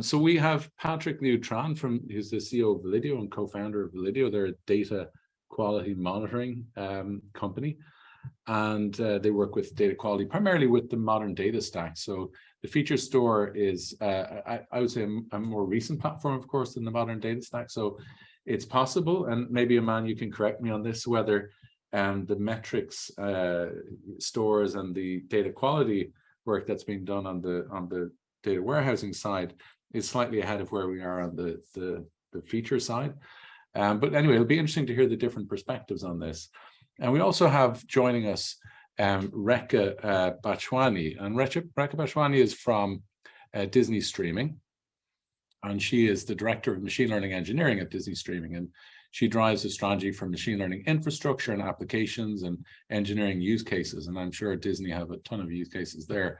So we have Patrick Neutron who's the CEO of Validio and co-founder of Validio. They're a data quality monitoring company, and they work with data quality primarily with the modern data stack. So the feature store is, I would say, a more recent platform, of course, than the modern data stack. So it's possible, and maybe Aman, you can correct me on this, whether the metrics stores and the data quality work that's being done on the data warehousing side is slightly ahead of where we are on the feature side. But anyway, it'll be interesting to hear the different perspectives on this. And we also have joining us Rekha Bachwani. And Rekha Bachwani is from Disney Streaming. And she is the director of machine learning engineering at Disney Streaming. And she drives the strategy for machine learning infrastructure and applications and engineering use cases. And I'm sure Disney have a ton of use cases there.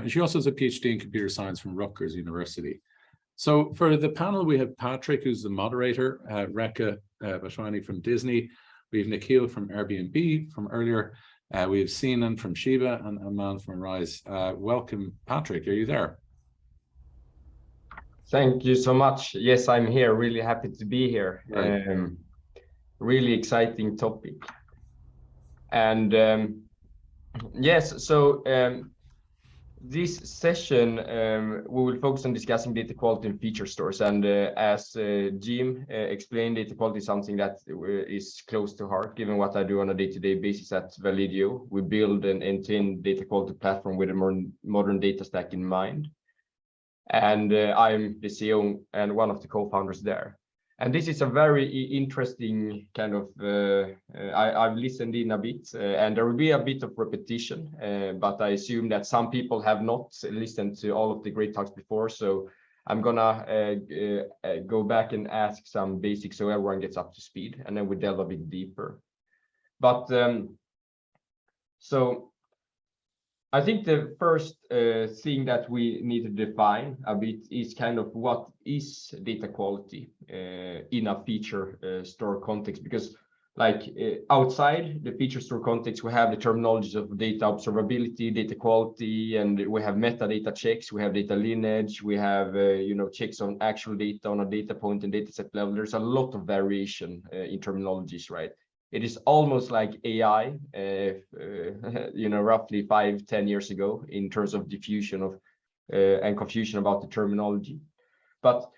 She also has a PhD in computer science from Rutgers University. So for the panel, we have Patrick, who's the moderator, Rekha Bachwani from Disney. We have Nikhil from Airbnb from earlier. We have Sinan from Shiva and Aman from Rise. Welcome, Patrick. Are you there? Thank you so much. Yes, I'm here. Really happy to be here. Right. Really exciting topic. And yes, so this session, we will focus on discussing data quality and feature stores. And as Jim explained, data quality is something that is close to heart, given what I do on a day-to-day basis at Validio. We build an end-to-end data quality platform with a more modern data stack in mind. And I'm the CEO and one of the co-founders there. And this is a very interesting kind of, I've listened in a bit, and there will be a bit of repetition, but I assume that some people have not listened to all of the great talks before. So I'm gonna go back and ask some basics so everyone gets up to speed, and then we delve a bit deeper. But so I think the first thing that we need to define a bit is kind of what is data quality in a feature store context, because like outside the feature store context, we have the terminologies of data observability, data quality, and we have metadata checks, we have data lineage, we have checks on actual data on a data point and data set level. There's a lot of variation in terminologies, right? It is almost like AI, roughly 5-10 years ago in terms of diffusion of and confusion about the terminology. But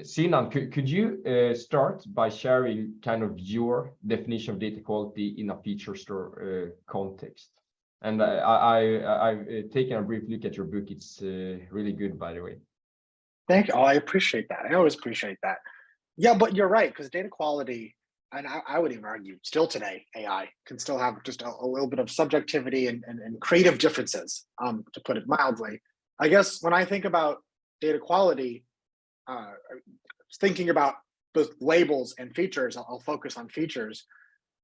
Sinan, could you start by sharing kind of your definition of data quality in a feature store context? And I've taken a brief look at your book. It's really good, by the way. Thank you. Oh, I appreciate that. I always appreciate that. Yeah, but you're right, because data quality, and I would even argue still today, AI can still have just a little bit of subjectivity and creative differences, to put it mildly. I guess when I think about data quality, thinking about both labels and features, I'll focus on features.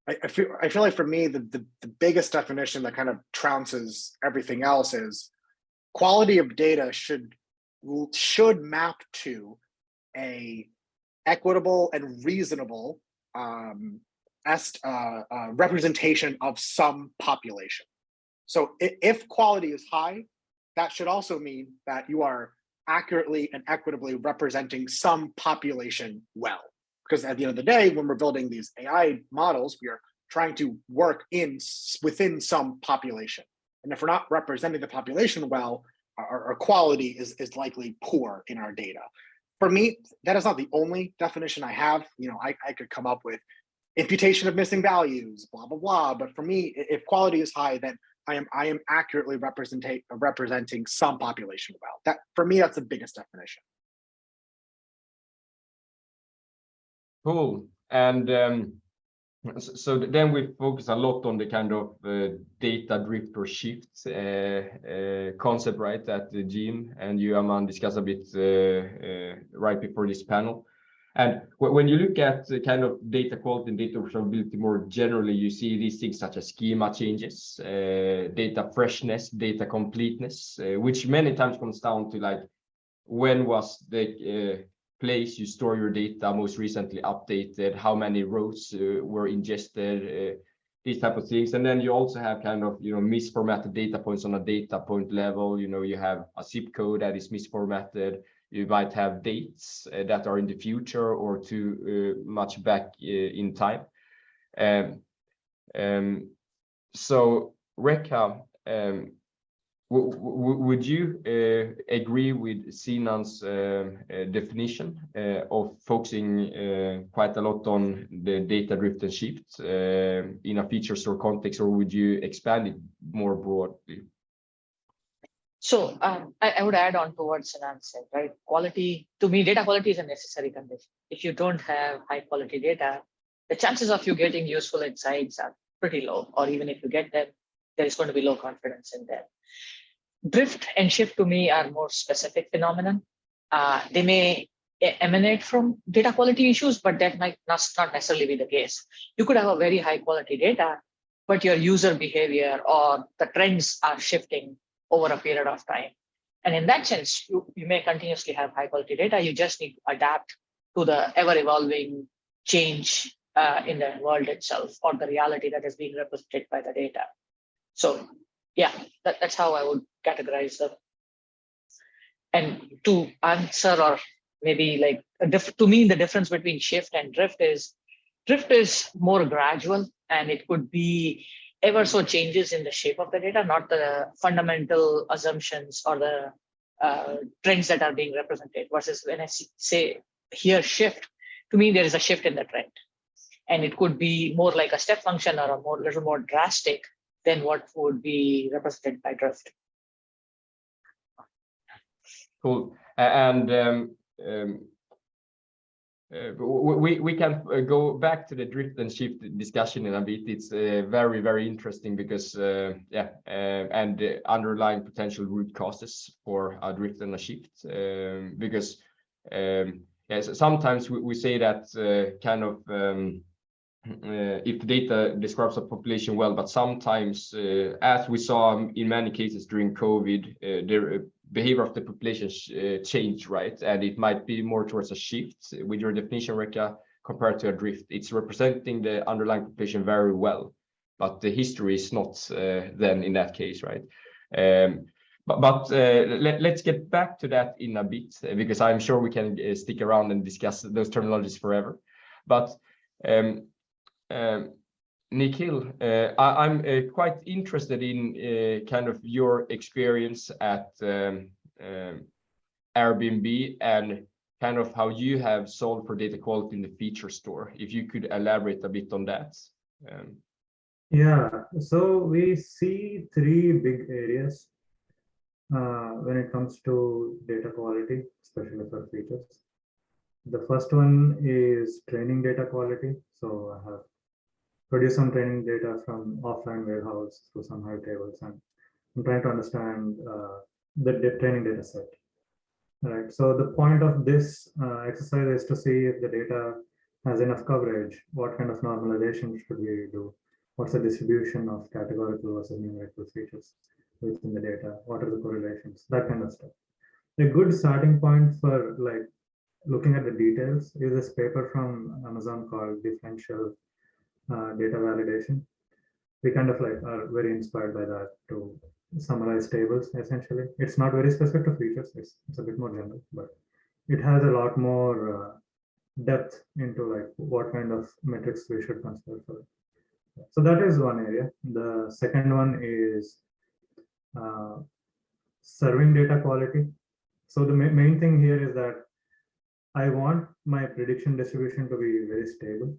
I feel like for me, the biggest definition that kind of trounces everything else is quality of data should map to a equitable and reasonable representation of some population. So if quality is high, that should also mean that you are accurately and equitably representing some population well. Because at the end of the day, when we're building these AI models, we are trying to work within some population. And if we're not representing the population well, our quality is likely poor in our data. For me, that is not the only definition I have. I could come up with imputation of missing values, blah, blah, blah. But for me, if quality is high, then I am accurately representing some population well. That, for me, that's the biggest definition. Cool. And so then we focus a lot on the kind of data drift or shift concept, right? That Jim and you, Aman, discussed a bit right before this panel. And when you look at the kind of data quality and data observability more generally, you see these things such as schema changes, data freshness, data completeness, which many times comes down to like, when was the place you store your data, most recently updated, how many rows were ingested, these type of things. And then you also have kind of, misformatted data points on a data point level. You have a zip code that is misformatted. You might have dates that are in the future or too much back in time. So Rekha, would you agree with Sinan's definition of focusing quite a lot on the data drift and shift in a feature store context, or would you expand it more broadly? So I would add on to what Sinan said, right? Quality, to me, data quality is a necessary condition. If you don't have high quality data, the chances of you getting useful insights are pretty low, or even if you get them, there is going to be low confidence in them. Drift and shift to me are more specific phenomenon. They may emanate from data quality issues, but that might not necessarily be the case. You could have a very high quality data, but your user behavior or the trends are shifting over a period of time. And in that sense, you may continuously have high quality data. You just need to adapt to the ever evolving change in the world itself, or the reality that is being represented by the data. So yeah, that's how I would categorize them. And to answer, or maybe like to me, the difference between shift and drift is more gradual, and it could be ever so changes in the shape of the data, not the fundamental assumptions or the trends that are being represented. Versus when I say here shift, to me there is a shift in the trend, and it could be more like a step function or a little more drastic than what would be represented by drift. Cool. And we can go back to the drift and shift discussion in a bit. It's very, very interesting because and the underlying potential root causes for a drift and a shift. Because sometimes we say that kind of if the data describes a population well, but sometimes, as we saw in many cases during COVID, the behavior of the population changed, right? And it might be more towards a shift with your definition, Rekha, compared to a drift. It's representing the underlying population very well, but the history is not then in that case, right? But let's get back to that in a bit, because I'm sure we can stick around and discuss those terminologies forever. But Nikhil, I'm quite interested in kind of your experience at Airbnb and kind of how you have solved for data quality in the feature store. If you could elaborate a bit on that. Yeah, so we see three big areas when it comes to data quality, especially for features. The first one is training data quality. So I have produced some training data from offline warehouse through some high tables, and I'm trying to understand the training data set. Right. So the point of this exercise is to see if the data has enough coverage. What kind of normalization should we do? What's the distribution of categorical versus numerical features within the data? What are the correlations? That kind of stuff. A good starting point for like looking at the details is this paper from Amazon called Differential Data Validation. We kind of like are very inspired by that to summarize tables. Essentially, it's not very specific to features. It's a bit more general, but it has a lot more depth into like what kind of metrics we should consider for it. So that is one area. The second one is serving data quality. So the main thing here is that I want my prediction distribution to be very stable,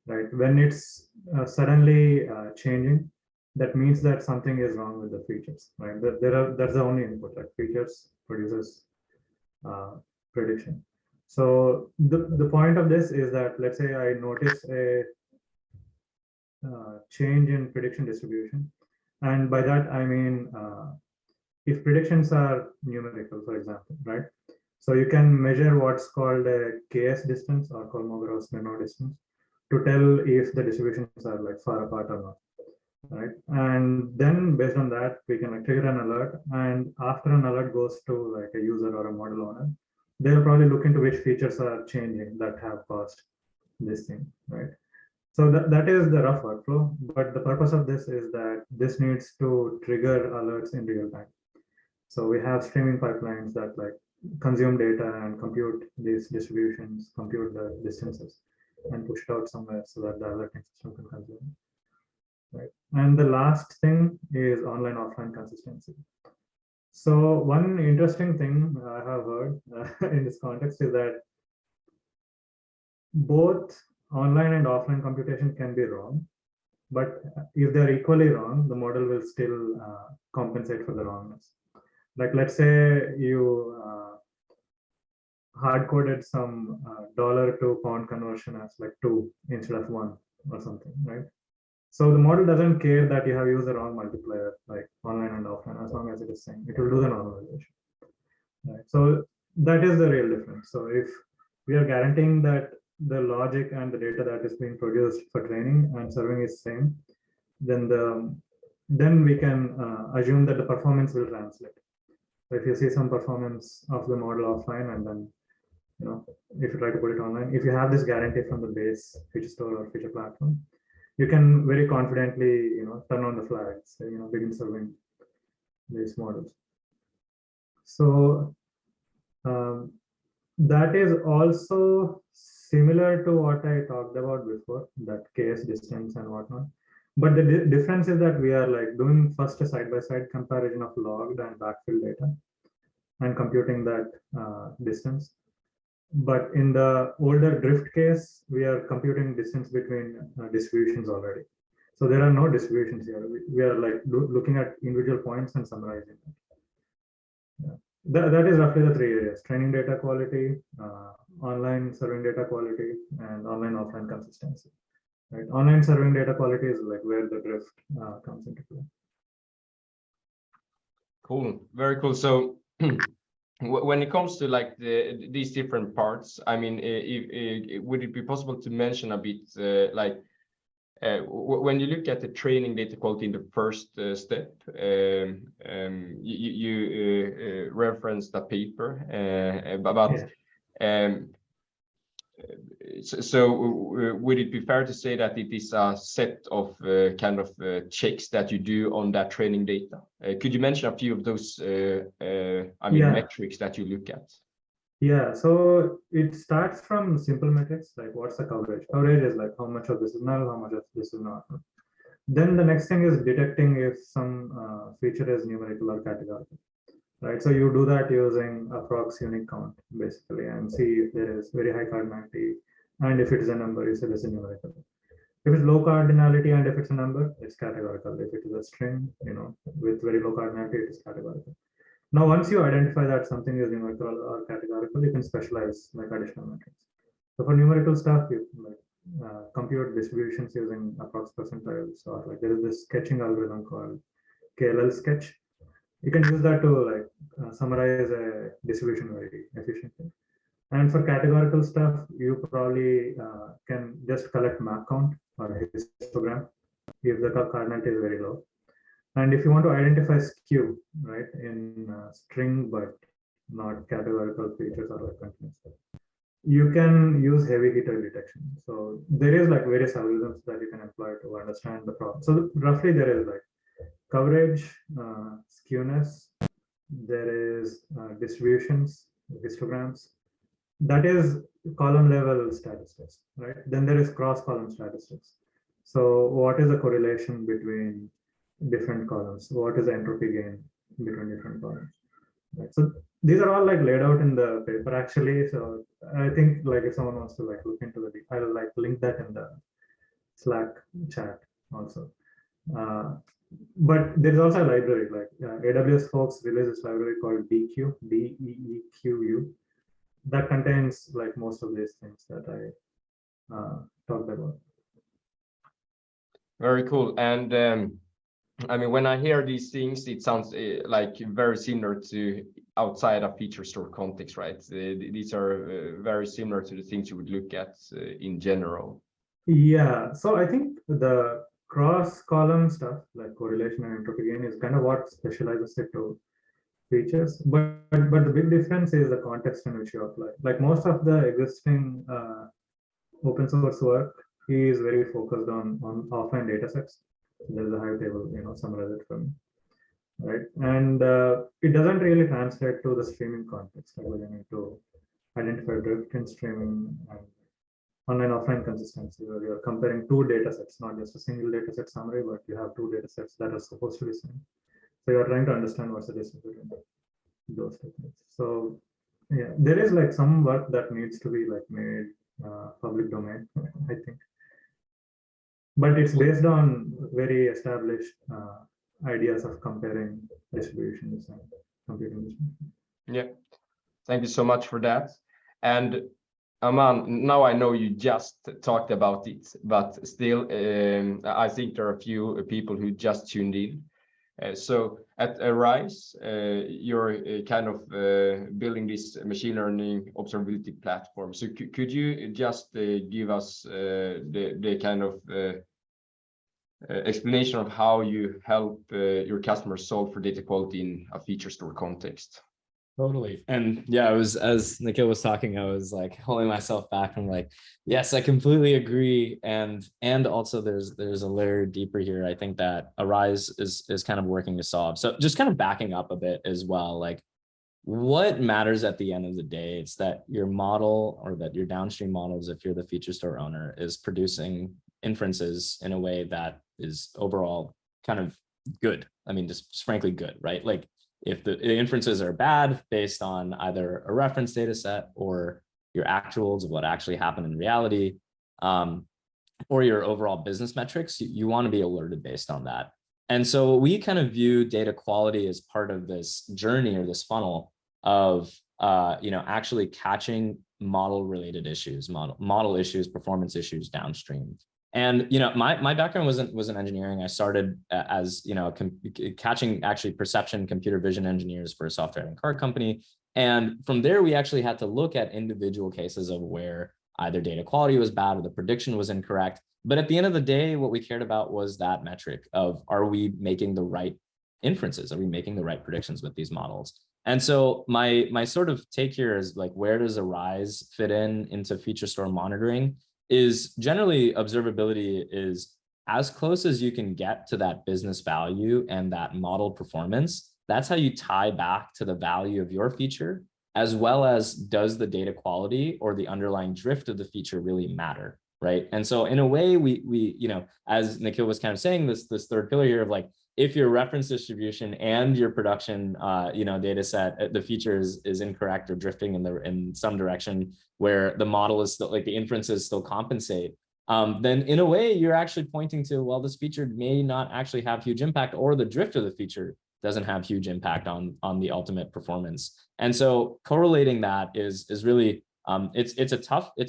right? When it's suddenly changing, that means that something is wrong with the features, right? That's the only input, like features produces prediction. So the point of this is that, let's say I notice a change in prediction distribution, and by that I mean if predictions are numerical, for example, right? So you can measure what's called a KS distance or Kolmogorov-Smirnov distance to tell if the distributions are like far apart or not, right? And then based on that, we can like trigger an alert, and after an alert goes to like a user or a model owner, they'll probably look into which features are changing that have caused this thing, right? So that is the rough workflow, but the purpose of this is that this needs to trigger alerts in real time. So we have streaming pipelines that like consume data and compute these distributions, compute the distances, and push it out somewhere so that the alerting system can consume. Right. And the last thing is online offline consistency. So one interesting thing I have heard in this context is that both online and offline computation can be wrong, but if they're equally wrong, the model will still compensate for the wrongness. Like let's say you hard-coded some dollar to pound conversion as like 2 instead of 1 or something, right? So the model doesn't care that you have used the wrong multiplier, like online and offline, as long as it is same. It will do the normalization. Right? So that is the real difference. So if we are guaranteeing that the logic and the data that is being produced for training and serving is same, then we can assume that the performance will translate. So if you see some performance of the model offline, and then if you try to put it online, if you have this guarantee from the base feature store or feature platform, you can very confidently turn on the flags, begin serving these models. So that is also similar to what I talked about before, that case distance and whatnot. But the difference is that we are like doing first a side-by-side comparison of logged and backfill data and computing that distance. But in the older drift case, we are computing distance between distributions already. So there are no distributions here. We are like looking at individual points and summarizing them. Yeah. That is roughly the 3 areas: training data quality, online serving data quality, and online offline consistency. Right? Online serving data quality is like where the drift comes into play. Cool, very cool. So when it comes to like these different parts, I mean, would it be possible to mention a bit when you look at the training data quality in the first step, you referenced a paper about. Yeah. So would it be fair to say that it is a set of checks that you do on that training data? Could you mention a few of those metrics that you look at? Yeah, so it starts from simple metrics like what's the coverage? Coverage is like how much of this is null, how much of this is not. Then the next thing is detecting if some feature is numerical or categorical. Right, so you do that using approx unique count basically, and see if there is very high cardinality, and if it is a number, you say this is numerical. If it's low cardinality and if it's a number, it's categorical. If it is a string, with very low cardinality, it is categorical. Now, once you identify that something is numerical or categorical, you can specialize like additional metrics. So for numerical stuff, you compute distributions using approx percentiles, or like there is this sketching algorithm called KLL sketch. You can use that to summarize a distribution very efficiently. And for categorical stuff, you probably can just collect map count or histogram if the cardinality is very low. And if you want to identify skew, right, in string but not categorical features or like continuous, you can use heavy hitter detection. So there is like various algorithms that you can employ to understand the problem. So roughly there is like coverage, skewness, there is distributions, histograms. That is column level statistics, right? Then there is cross column statistics. So what is the correlation between different columns? What is the entropy gain between different columns? Right? So these are all like laid out in the paper actually. So I think like if someone wants to like look into the, I'll like link that in the Slack chat also. But there's also a library like AWS folks release this library called DEEQ, DEEQU, that contains like most of these things that I talked about. Very cool. And I mean, when I hear these things, it sounds like very similar to outside a feature store context, right? These are very similar to the things you would look at in general. Yeah, so I think the cross column stuff like correlation and entropy gain is kind of what specializes it to features, but the big difference is the context in which you apply. Like most of the existing open source work is very focused on offline data sets. There's a Hive table, summarize it for me, right? And it doesn't really translate to the streaming context. Like you need to identify drift in streaming and online offline consistency, where you're comparing two data sets, not just a single data set summary, but you have two data sets that are supposed to be same. So you're trying to understand what's the difference between those techniques. So yeah, there is like some work that needs to be like made public domain, I think. But it's based on very established ideas of comparing distributions and computing distributions. Yeah, thank you so much for that. And Aman, now I know you just talked about it, but still, I think there are a few people who just tuned in. So at Arise, you're kind of building this machine learning observability platform. So could you just give us the kind of explanation of how you help your customers solve for data quality in a feature store context? Totally. And yeah, I was, as Nikhil was talking, I was like holding myself back. I'm like, yes, I completely agree. And also there's a layer deeper here. I think that Arise is kind of working to solve. So just kind of backing up a bit as well, like what matters at the end of the day, it's that your model or that your downstream models, if you're the feature store owner, is producing inferences in a way that is overall kind of good. I mean, just frankly good, right? Like if the inferences are bad based on either a reference data set or your actuals of what actually happened in reality, or your overall business metrics, you want to be alerted based on that. And so we kind of view data quality as part of this journey or this funnel of actually catching model related issues, model issues, performance issues downstream. And my background was in engineering. I started as catching actually perception computer vision engineers for a software and car company. And from there, we actually had to look at individual cases of where either data quality was bad or the prediction was incorrect. But at the end of the day, what we cared about was that metric of, are we making the right inferences? Are we making the right predictions with these models? And so my sort of take here is like, where does Arise fit into feature store monitoring? Is generally observability is as close as you can get to that business value and that model performance. That's how you tie back to the value of your feature, as well as does the data quality or the underlying drift of the feature really matter, right? And so in a way, we as Nikhil was kind of saying, this third pillar here of like, if your reference distribution and your production data set, the feature is incorrect or drifting in some direction where the model is still, like the inferences still compensate, then in a way you're actually pointing to, well, this feature may not actually have huge impact, or the drift of the feature doesn't have huge impact on the ultimate performance. And so correlating that is really it's a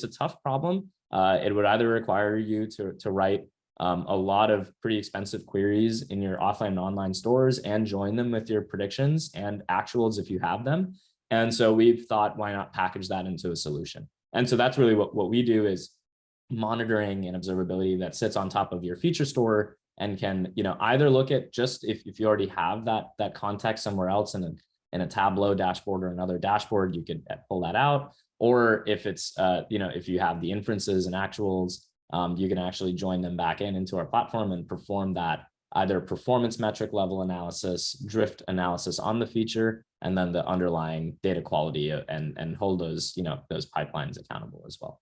tough problem. It would either require you to write a lot of pretty expensive queries in your offline and online stores and join them with your predictions and actuals if you have them. And so we've thought, why not package that into a solution? And so that's really what we do, is monitoring and observability that sits on top of your feature store and can either look at just if you already have that context somewhere else in a Tableau dashboard or another dashboard, you could pull that out. Or if it's if you have the inferences and actuals, you can actually join them back into our platform and perform that either performance metric level analysis, drift analysis on the feature, and then the underlying data quality and hold those pipelines accountable as well.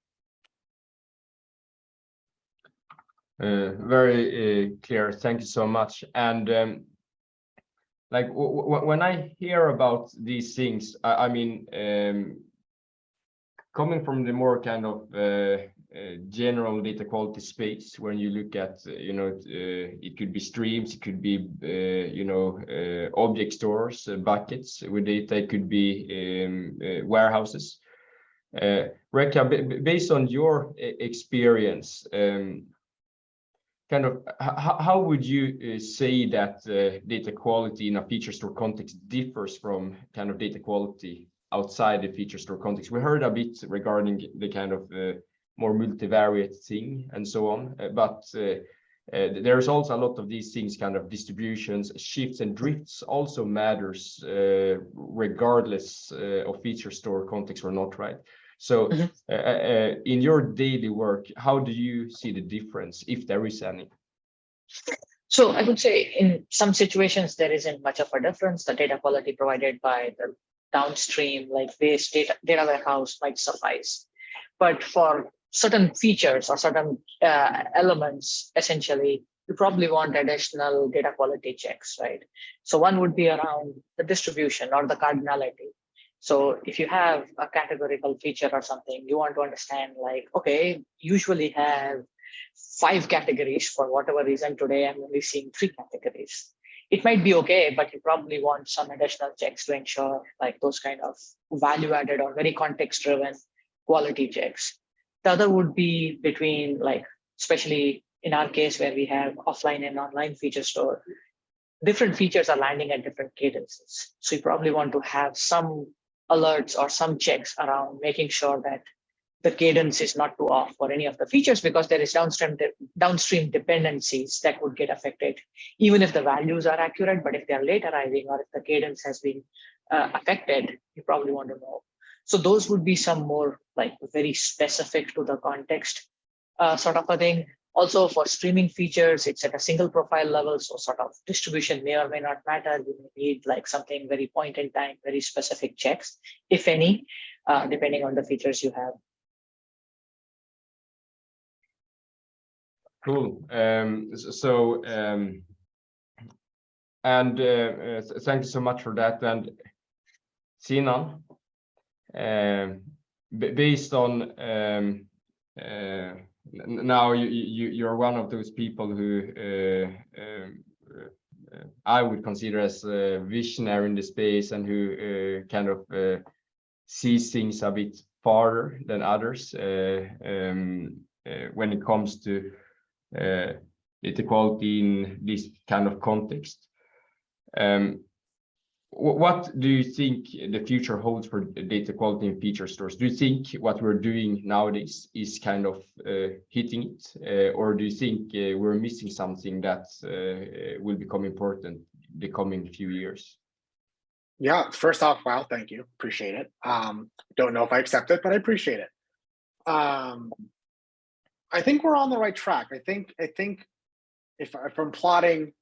Very clear. Thank you so much. And like when I hear about these things, I mean, coming from the more kind of general data quality space, when you look at it could be streams, it could be object stores, buckets with data, it could be warehouses. Rekha, based on your experience, kind of how would you say that data quality in a feature store context differs from kind of data quality outside the feature store context? We heard a bit regarding the kind of more multivariate thing and so on, but there's also a lot of these things, kind of distributions, shifts and drifts also matters, regardless of feature store context or not, right? So in your daily work, how do you see the difference, if there is any? So I would say in some situations, there isn't much of a difference. The data quality provided by the downstream, like base data warehouse, might suffice. But for certain features or certain elements, essentially, you probably want additional data quality checks, right? So one would be around the distribution or the cardinality. So if you have a categorical feature or something, you want to understand, like, okay, usually have 5 categories. For whatever reason, today I'm only seeing 3 categories. It might be okay, but you probably want some additional checks to ensure, like, those kind of value added or very context driven quality checks. The other would be between, like, especially in our case where we have offline and online feature store, different features are landing at different cadences. So you probably want to have some alerts or some checks around making sure that the cadence is not too off for any of the features, because there is downstream dependencies that would get affected, even if the values are accurate. But if they are late arriving or if the cadence has been affected, you probably want to know. So those would be some more, like, very specific to the context sort of a thing. Also for streaming features, it's at a single profile level. So sort of distribution may or may not matter. You may need, like, something very point in time, very specific checks, if any, depending on the features you have. Cool. Thank you so much for that. And Sinan, based on now you're one of those people who I would consider as visionary in the space, and who kind of sees things a bit farther than others when it comes to data quality in this kind of context. What do you think the future holds for data quality in feature stores? Do you think what we're doing nowadays is kind of hitting it, or do you think we're missing something that will become important the coming few years? Yeah, first off, wow, thank you, appreciate it. Don't know if I accept it, but I appreciate it. I think we're on the right track. I think if I'm plotting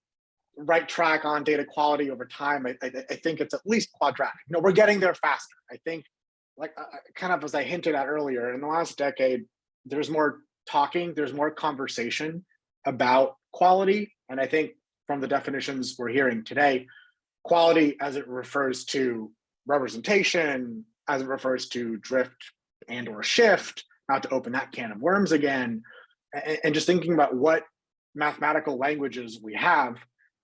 right track on data quality over time, I think it's at least quadratic. You know, we're getting there faster. I think, like, kind of as I hinted at earlier, in the last decade, there's more talking, there's more conversation about quality. And I think from the definitions we're hearing today, quality as it refers to representation, as it refers to drift and or shift, not to open that can of worms again, and just thinking about what mathematical languages we have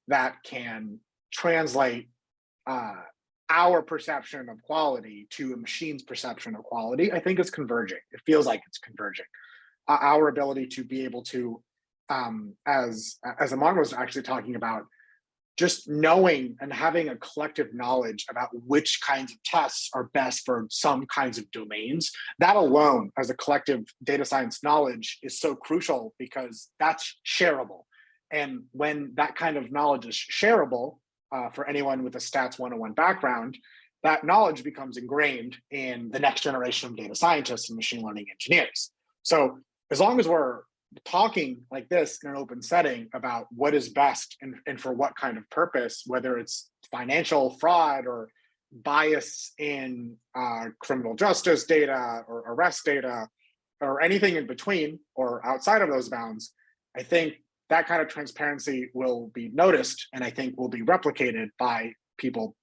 that can translate our perception of quality to a machine's perception of quality, I think is converging. It feels like it's converging. Our ability to be able to, as Aman was actually talking about, just knowing and having a collective knowledge about which kinds of tests are best for some kinds of domains, that alone as a collective data science knowledge is so crucial, because that's shareable. And when that kind of knowledge is shareable, for anyone with a Stats 101 background, that knowledge becomes ingrained in the next generation of data scientists and machine learning engineers. So as long as we're talking like this in an open setting about what is best and for what kind of purpose, whether it's financial fraud or bias in criminal justice data or arrest data or anything in between or outside of those bounds, I think that kind of transparency will be noticed, and I think will be replicated by people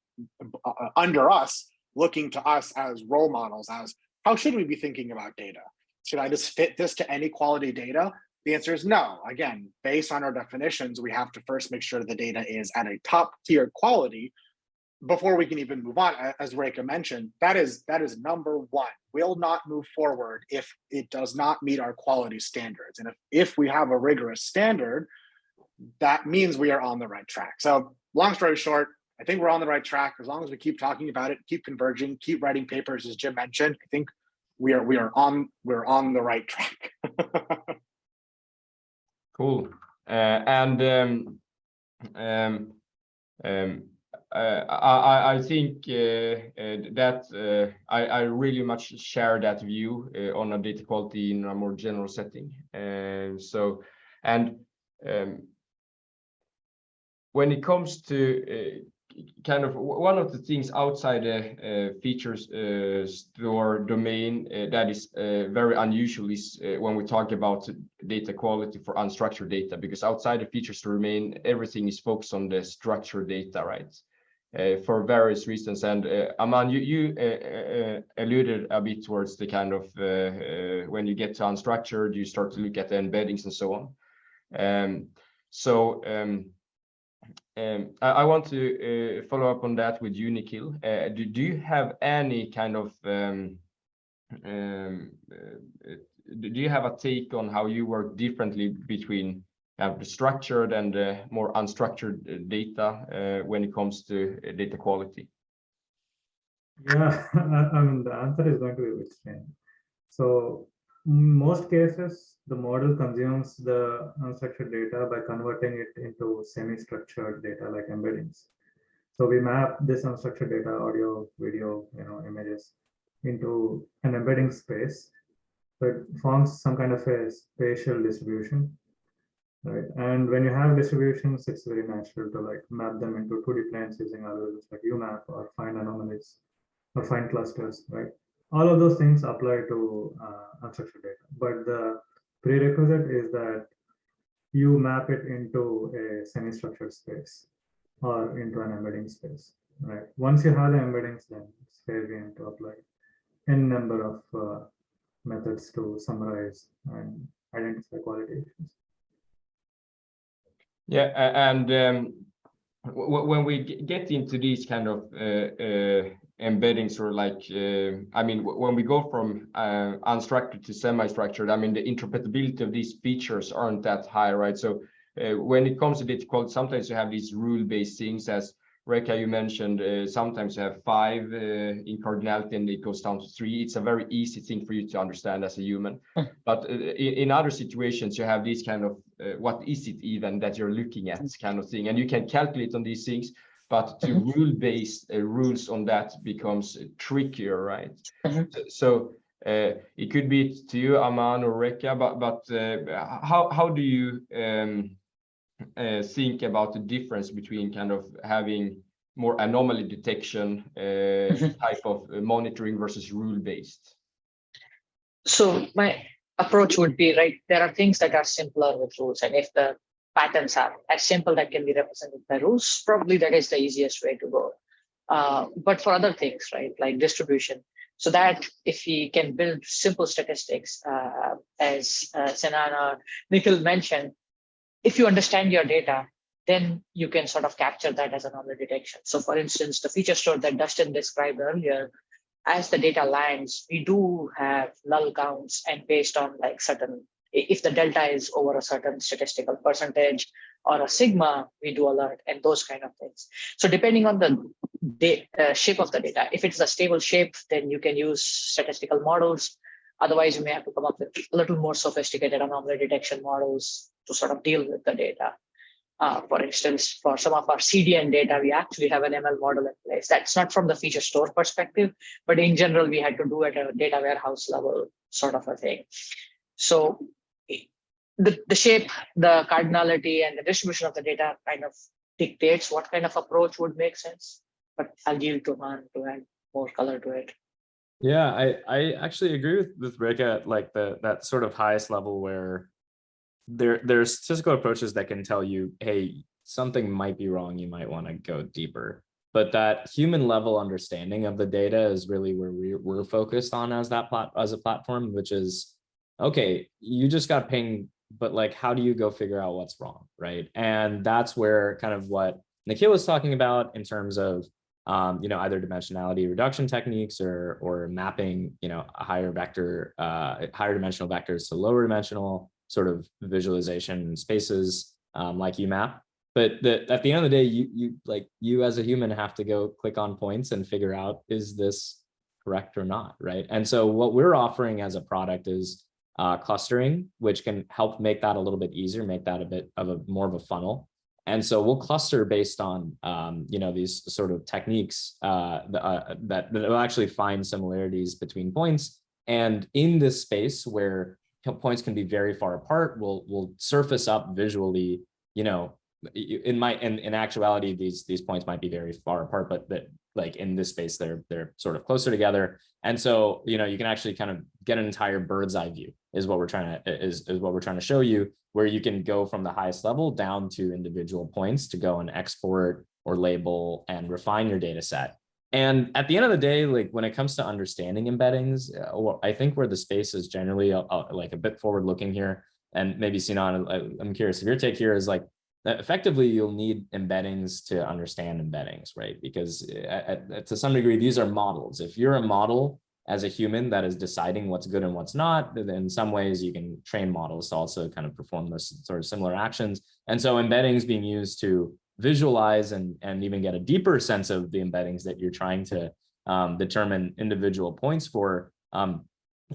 under us, looking to us as role models, as how should we be thinking about data? Should I just fit this to any quality data? The answer is no. Again, based on our definitions, we have to first make sure the data is at a top tier quality before we can even move on. As Reka mentioned, that is number one. We'll not move forward if it does not meet our quality standards. And if we have a rigorous standard, that means we are on the right track. So long story short, I think we're on the right track. As long as we keep talking about it, keep converging, keep writing papers, as Jim mentioned, I think we're on the right track. Cool. and I think that I really much share that view on a data quality in a more general setting. So, and when it comes to kind of one of the things outside the features store domain that is very unusual is when we talk about data quality for unstructured data, because outside the features store domain, everything is focused on the structured data, right? For various reasons. And Aman, you alluded a bit towards the kind of when you get to unstructured, you start to look at the embeddings and so on. I want to follow up on that with you, Nikhil. Do you have any kind of do you have a take on how you work differently between the structured and more unstructured data when it comes to data quality? Yeah, I mean, the answer is going to be bit strange. So in most cases, the model consumes the unstructured data by converting it into semi-structured data like embeddings. So we map this unstructured data, audio, video, images into an embedding space. So it forms some kind of a spatial distribution, right? And when you have distributions, it's very natural to like map them into 2D planes using algorithms like UMAP or find anomalies or find clusters, right? All of those things apply to unstructured data, but the prerequisite is that you map it into a semi-structured space or into an embedding space, right? Once you have the embeddings, then it's fair game to apply n number of methods to summarize and identify quality issues. Yeah, and when we get into these kind of embeddings, or like, I mean, when we go from unstructured to semi-structured, I mean, the interpretability of these features aren't that high, right? So when it comes to data quality, sometimes you have these rule-based things, as Rekha, you mentioned, sometimes you have 5 in cardinality and it goes down to 3. It's a very easy thing for you to understand as a human. But in other situations, you have these kind of, what is it even that you're looking at kind of thing, and you can calculate on these things, but to rule-based rules on that becomes trickier, right? So it could be to you, Aman or Rekha, but how do you think about the difference between kind of having more anomaly detection type of monitoring versus rule-based? So my approach would be, right, there are things that are simpler with rules, and if the patterns are as simple that can be represented by rules, probably that is the easiest way to go. But for other things, right, like distribution, so that if we can build simple statistics, as Sinan or Nikhil mentioned, if you understand your data, then you can sort of capture that as anomaly detection. So for instance, the feature store that Dustin described earlier, as the data lands, we do have null counts, and based on like certain, if the delta is over a certain statistical percentage or a sigma, we do alert and those kind of things. So depending on the shape of the data, if it's a stable shape, then you can use statistical models. Otherwise, you may have to come up with a little more sophisticated anomaly detection models to sort of deal with the data. For instance, for some of our CDN data, we actually have an ML model in place. That's not from the feature store perspective, but in general, we had to do at a data warehouse level sort of a thing. So the shape, the cardinality, and the distribution of the data kind of dictates what kind of approach would make sense. But I'll yield to Man to add more color to it. Yeah, I actually agree with Rick at like that sort of highest level where there's statistical approaches that can tell you, hey, something might be wrong, you might want to go deeper. But that human level understanding of the data is really where we're focused on as a platform, which is, okay, you just got pinged, but like, how do you go figure out what's wrong, right? And that's where kind of what Nikhil was talking about in terms of either dimensionality reduction techniques or mapping, higher dimensional vectors to lower dimensional sort of visualization spaces like UMAP. But at the end of the day, you as a human have to go click on points and figure out, is this correct or not, right? And so what we're offering as a product is clustering, which can help make that a little bit easier, make that a bit of a more of a funnel. And so we'll cluster based on, these sort of techniques that will actually find similarities between points. And in this space where points can be very far apart, we'll surface up visually, in actuality, these points might be very far apart, but that, like, in this space, they're sort of closer together. And so, you can actually kind of get an entire bird's eye view is what we're trying to show you, where you can go from the highest level down to individual points to go and export or label and refine your data set. And at the end of the day, like, when it comes to understanding embeddings, I think where the space is generally like a bit forward looking here, and maybe Sinan, I'm curious if your take here is like, effectively, you'll need embeddings to understand embeddings, right? Because to some degree, these are models. If you're a model as a human that is deciding what's good and what's not, then in some ways you can train models to also kind of perform those sort of similar actions. And so embeddings being used to visualize and even get a deeper sense of the embeddings that you're trying to determine individual points for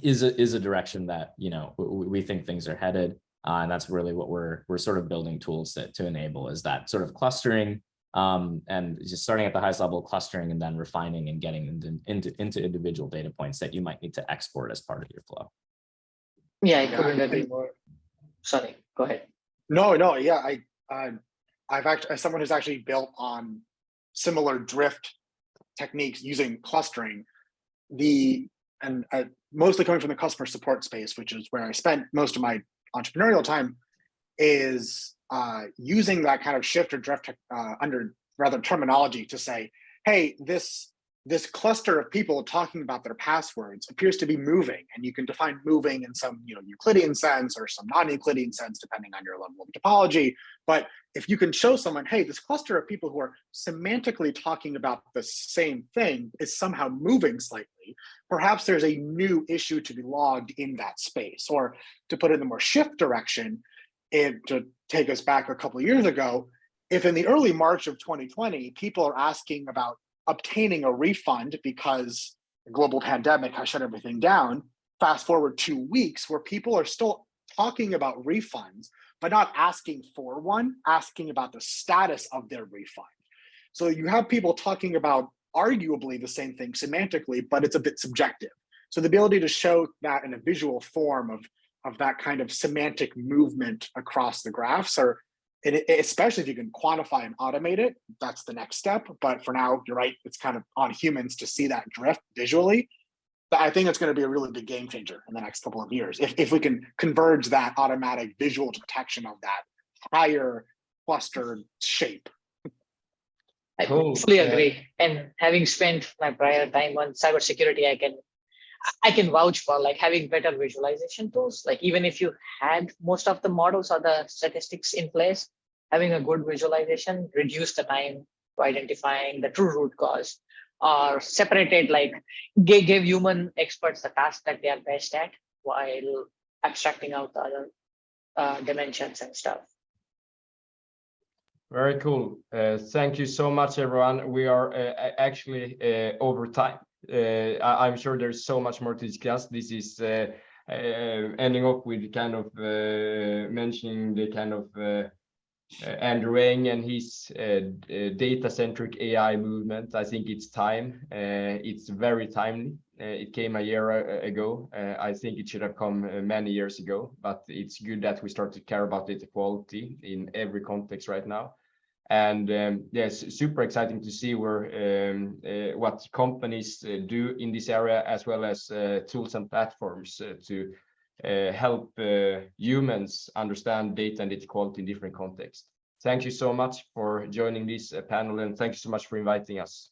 is a direction that, we think things are headed. And that's really what we're sort of building tools to enable, is that sort of clustering and just starting at the highest level, clustering, and then refining and getting into individual data points that you might need to export as part of your flow. Yeah, I couldn't agree more. Sorry, go ahead. No, yeah, I've actually, as someone who's actually built on similar drift techniques using clustering, mostly coming from the customer support space, which is where I spent most of my entrepreneurial time, is using that kind of shift or drift under rather terminology to say, hey, this cluster of people talking about their passwords appears to be moving, and you can define moving in some Euclidean sense or some non-Euclidean sense depending on your level of topology. But if you can show someone, hey, this cluster of people who are semantically talking about the same thing is somehow moving slightly, perhaps there's a new issue to be logged in that space. Or to put it in the more shift direction, to take us back a couple of years ago, if in the early March of 2020, people are asking about obtaining a refund because the global pandemic has shut everything down, fast forward 2 weeks where people are still talking about refunds, but not asking for one, asking about the status of their refund. So you have people talking about arguably the same thing semantically, but it's a bit subjective. So the ability to show that in a visual form of that kind of semantic movement across the graphs, or especially if you can quantify and automate it, that's the next step. But for now, you're right, it's kind of on humans to see that drift visually. But I think it's going to be a really big game changer in the next couple of years if we can converge that automatic visual detection of that higher clustered shape. I fully agree. And having spent my prior time on cybersecurity, I can vouch for like having better visualization tools. Like even if you had most of the models or the statistics in place, having a good visualization reduce the time to identifying the true root cause, or separated, like give human experts the task that they are best at while abstracting out the other dimensions and stuff. Very cool. Thank you so much, everyone. We are actually over time. I'm sure there's so much more to discuss. This is ending up with kind of mentioning the kind of Andrew Ng and his data-centric AI movement. I think it's time. It's very timely. It came a year ago. I think it should have come many years ago, but it's good that we start to care about data quality in every context right now. And yes, super exciting to see where what companies do in this area, as well as tools and platforms to help humans understand data and data quality in different contexts. Thank you so much for joining this panel, and thank you so much for inviting us.